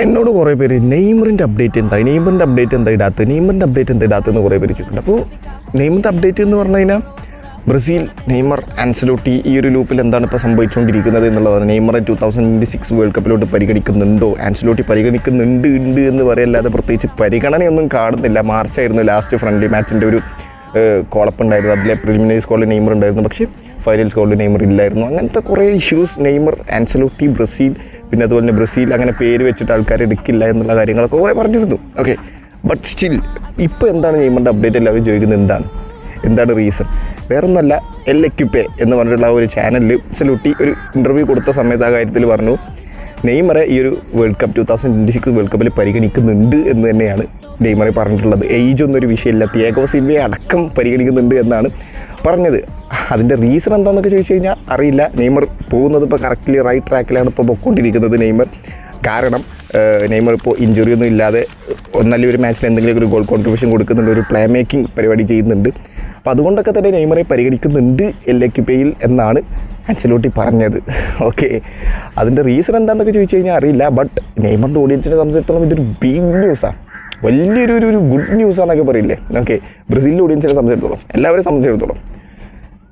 എന്നോട് കുറേ പേര് നെയ്മറിൻ്റെ അപ്ഡേറ്റ് എന്താ ഇടാത്തെന്ന് കുറേ പേര് ചോദിക്കുന്നുണ്ട്. അപ്പോൾ നെയ്മറിൻ്റെ അപ്ഡേറ്റ് എന്ന് പറഞ്ഞു കഴിഞ്ഞാൽ ബ്രസീൽ, നെയ്മർ, ആൻസലോട്ടി ഈ ഒരു ലൂപ്പിൽ എന്താണ് ഇപ്പോൾ സംഭവിച്ചുകൊണ്ടിരിക്കുന്നത് എന്നുള്ളതാണ്. നെയ്മറെ 2026 വേൾഡ് കപ്പിലോട്ട് പരിഗണിക്കുന്നുണ്ടോ, ആൻസലോട്ടി പരിഗണിക്കുന്നുണ്ട് എന്ന് പറയല്ലാതെ പ്രത്യേകിച്ച് പരിഗണനയൊന്നും കാണുന്നില്ല. മാർച്ചായിരുന്നു ലാസ്റ്റ് ഫ്രണ്ട്ലി മാച്ചിൻ്റെ ഒരു കോളപ്പ് ഉണ്ടായിരുന്നു. അതിലെ പ്രിലിമിനറി സ്കോറിൽ നെയ്മർ ഉണ്ടായിരുന്നു, പക്ഷേ ഫൈനൽ സ്കോറിൽ നെയ്മർ ഇല്ലായിരുന്നു. അങ്ങനത്തെ കുറേ ഇഷ്യൂസ് നെയ്മർ, ആൻസലോട്ടി, ബ്രസീൽ, പിന്നെ അതുപോലെ തന്നെ ബ്രസീൽ അങ്ങനെ പേര് വെച്ചിട്ട് ആൾക്കാർ എടുക്കില്ല എന്നുള്ള കാര്യങ്ങളൊക്കെ കുറേ പറഞ്ഞിരുന്നു. ഓക്കെ, ബട്ട് സ്റ്റിൽ ഇപ്പോൾ എന്താണ് നെയ്മറിൻ്റെ അപ്ഡേറ്റ് എല്ലാവരും ചോദിക്കുന്നത്? എന്താണ് റീസൺ? വേറൊന്നുമല്ല, എൽ എക്യുപ്പെ എന്ന് പറഞ്ഞിട്ടുള്ള ഒരു ചാനലിൽ ആൻസലോട്ടി ഒരു ഇൻ്റർവ്യൂ കൊടുത്ത സമയത്ത് ആ കാര്യത്തിൽ പറഞ്ഞു നെയ്മറെ ഈ ഒരു വേൾഡ് കപ്പ് 2026 വേൾഡ് കപ്പിൽ പരിഗണിക്കുന്നുണ്ട് എന്ന് തന്നെയാണ് നെയ്മറെ പറഞ്ഞിട്ടുള്ളത്. ഏജ് ഒന്നും ഒരു വിഷയമില്ല, തിയാഗോ സിൽവയെ അടക്കം പരിഗണിക്കുന്നുണ്ട് എന്നാണ് പറഞ്ഞത്. അതിൻ്റെ റീസൺ എന്താണെന്നൊക്കെ ചോദിച്ചു കഴിഞ്ഞാൽ അറിയില്ല. നെയ്മർ പോകുന്നത് ഇപ്പോൾ കറക്റ്റ്ലി റൈറ്റ് ട്രാക്കിലാണ് ഇപ്പോൾ പൊയ്ക്കൊണ്ടിരിക്കുന്നത് നെയ്മർ. കാരണം നെയ്മർ ഇപ്പോൾ ഇഞ്ചുറി ഒന്നും ഇല്ലാതെ ഒന്നല്ലെങ്കിൽ ഒരു മാച്ചിൽ എന്തെങ്കിലും ഒരു ഗോൾ കോൺട്രിബ്യൂഷൻ കൊടുക്കുന്നുണ്ട്, ഒരു പ്ലേ മേക്കിംഗ് പരിപാടി ചെയ്യുന്നുണ്ട്. അപ്പോൾ അതുകൊണ്ടൊക്കെ തന്നെ നെയ്മറെ പരിഗണിക്കുന്നുണ്ട് എൽ എക്യുപ്പയിൽ എന്നാണ് ആൻസലോട്ടി പറഞ്ഞത്. ഓക്കെ, അതിൻ്റെ റീസൺ എന്താണെന്നൊക്കെ ചോദിച്ചു കഴിഞ്ഞാൽ അറിയില്ല. ബട്ട് നെയ്മറിൻ്റെ ഓഡിയൻസിനെ സംബന്ധിച്ചിടത്തോളം ഇതൊരു ബിഗ് ന്യൂസാണ്, വലിയൊരു ഗുഡ് ന്യൂസാന്നൊക്കെ പറയില്ലേ. ഓക്കെ, ബ്രസീലിൻ്റെ ഓഡിയൻസിനെ സംബന്ധിച്ചിടത്തോളം, എല്ലാവരെയും സംബന്ധിച്ചിടത്തോളം.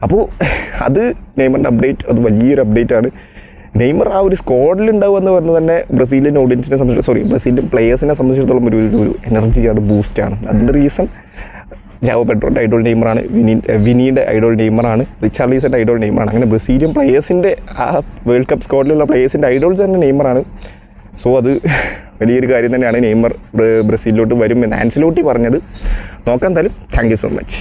അപ്പോൾ അത് നെയ്മറിൻ്റെ അപ്ഡേറ്റ്, അത് വലിയൊരു അപ്ഡേറ്റാണ്. നെയ്മർ ആ ഒരു സ്ക്വാഡിലുണ്ടാവുക എന്ന് പറഞ്ഞാൽ തന്നെ ബ്രസീലിയൻ ഓഡിയൻസിനെ ബ്രസീലിയൻ പ്ലേയേഴ്സിനെ സംബന്ധിച്ചിടത്തോളം ഒരു എനർജിയാണ്, ബൂസ്റ്റാണ്. അതിൻ്റെ റീസൺ ജാവോ പെഡ്രോൻ്റെ ഐഡോൾ നെയ്മറാണ്, വിനിയുടെ ഐഡോൾ നെയ്മറാണ്, റിച്ചാർലിസൻ്റെ ഐഡോൾ നെയ്മറാണ്. അങ്ങനെ ബ്രസീലിയൻ പ്ലേയേഴ്സിൻ്റെ ആ വേൾഡ് കപ്പ് സ്ക്വാഡിലുള്ള പ്ലേയേഴ്സിൻ്റെ ഐഡോൾസ് തന്നെ നെയ്മറാണ്. സോ അത് വലിയൊരു കാര്യം തന്നെയാണ്. നെയ്മർ ബ്രസീലിലോട്ട് വരും എന്ന് ആൻസലോട്ടി പറഞ്ഞത്. നോക്കാം എന്തായാലും. Thank you so much.